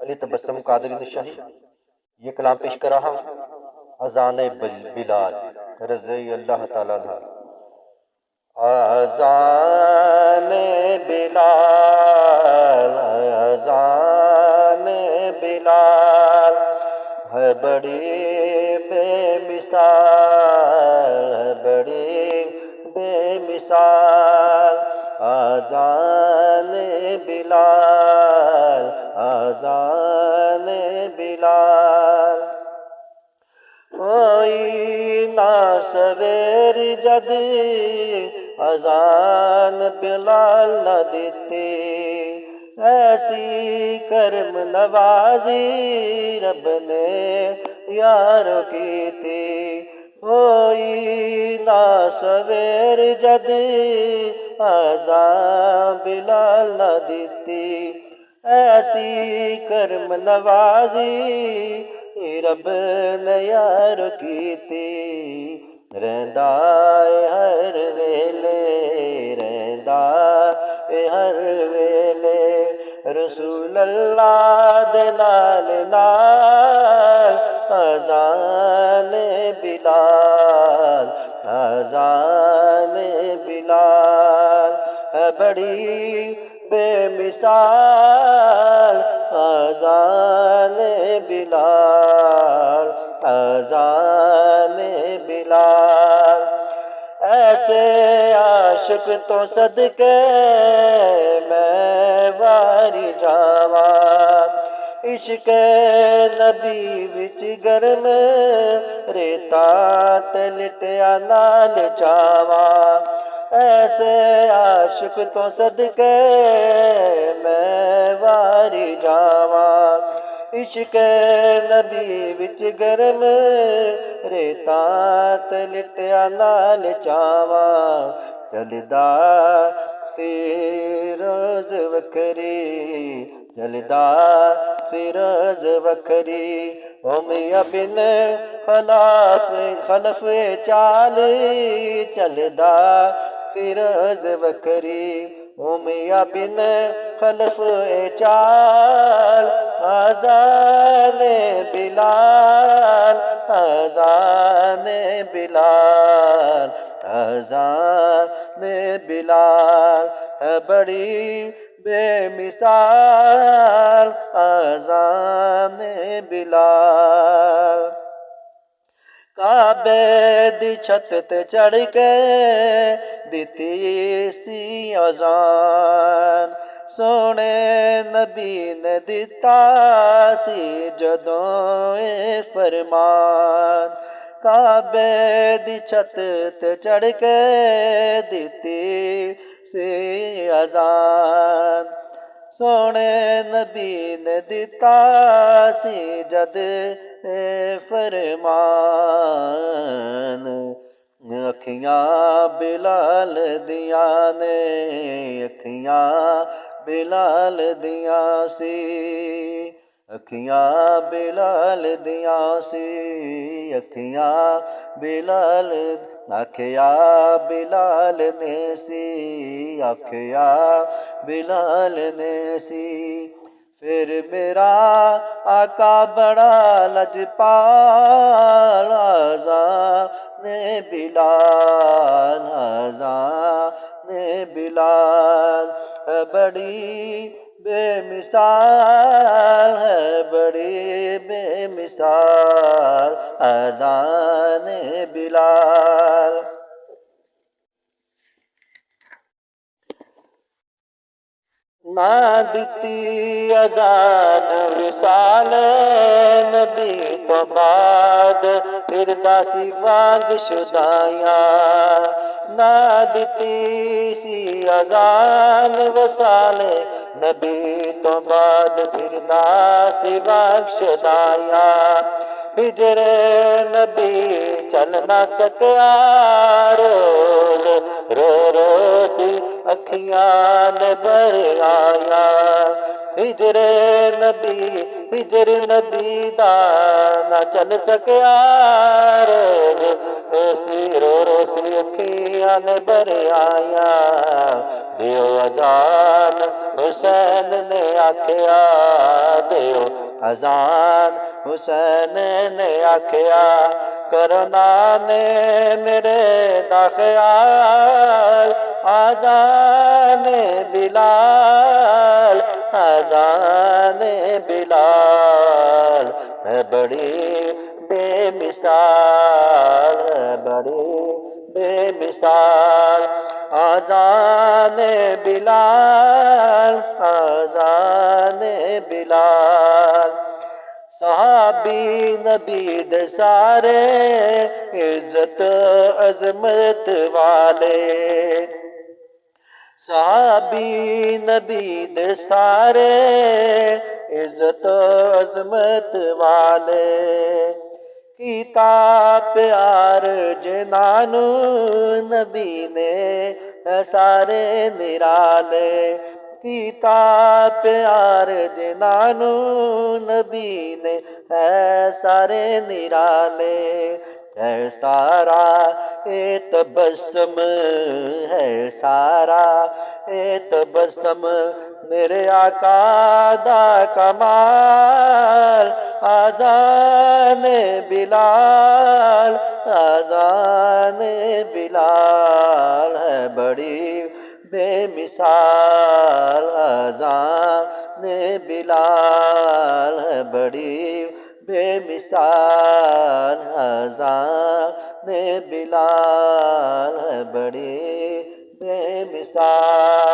अली तबस्सुम कादरी निशाही ये कलाम पेश कर रहा हूँ अज़ान बिलाल रज़ी अल्लाह ताला अन्हा। अज़ान बिलाल, अज़ान बिलाल है बड़ी बेमिसाल, है बड़ी बेमिसाल। अज़ान बिलाल, अज़ान बिलाल होई ना सवेर जद अज़ान बिलाल न देते, ऐसी करम नवाजी रब ने यारों की थी। होई ना सवेर जद अज़ान बिलाल न देती, ऐसी करम नवाजी रब ने यार की थी। रहंदा हर वेले, रहंदा हर वेले रसूल अल्लाह दे नाल नाल। अज़ान बिलाल, अज़ान बिलाल है बड़ी बेमिसाल। अज़ान बिलाल, अज़ान बिलाल ऐसे आशिक तो सदके मैं वारी जावा। इश्क नबी विच गरम रेता ते लिटया नाल चावा। ऐसे आशिक तो सदके मैं वारी जावा। इश्क नबी विच गरम रेता ते लिटया नाल चावा। चलदा सी रोज़ वखरी, चलदा सी रोज़ वखरी ओ मियां बिन खलफ चाल। चलदा सी रोज़ वखरी ओ मियां बिन खलफ चाल। अज़ान बिलाल, अज़ान बिलाल, अज़ान बिलाल है बड़ी बेमिसाल। अज़ान बिलाल काबे दी छत ते चढ़ के दिती सी अज़ान। सोने नबी ने दिता सी जदों ए फरमान। काबे दी छत ते चढ़ के दिती सी अज़ान। सोने नबी ने दिता सी जद फरमान। अखियां बिलाल दियां ने, अखियां बिलाल दियां सी, अखियां बिलाल दियां सी, अखियां बिलाल आखिया बिलाल ने सी, आखिया बिलाल ने सी। फिर मेरा आका बड़ा लजपाल। अज़ान बिलाल, अज़ान बिलाल है बड़ी बेमिसाल, है बड़ी बेमिसाल। अज़ान बिलाल ना दिती अज़ान विसाल नबी तो बाद फिर दासी वांग शुदाया। ना दिती सी अज़ान विसाल नबी तो बाद फिर दासी वांग शुदाया। हिजरे नबी चल ना सकया रोज़ रो रो सी अखियां ने भर आया। हिजरे नबी, हिजर नबी दा ना चल सकया रोज़ रो रो सी अखियां ने भर आया। दियो अज़ान हुसैन ने आख्या, दियो अजान हुसैन ने आख्या करना ने मेरे दा ख्याल अजान बिलाल अजान बिलाल है बड़ी बेमिसाल है बड़ी बेमिसाल अजान बिलाल अजान बिलाल सहाबी नबी दे सारे इज्जत अजमत वाले सहाबी नबी दे सारे इज्जत अजमत वाले कीता प्यार जिनानू नबी ने सारे निराले कीता प्यार जिनानू नबी ने है सारे निराले है सारा ए तबस्सम है सारा ए तबस्सम मेरे आका दा कमाल आज़ान बिलाल आज़ान बिलाल है बड़ी बेमिसाल आज़ान बिलाल है बड़ी बेमिसाल आज़ान बिलाल है बड़ी बेमिसाल।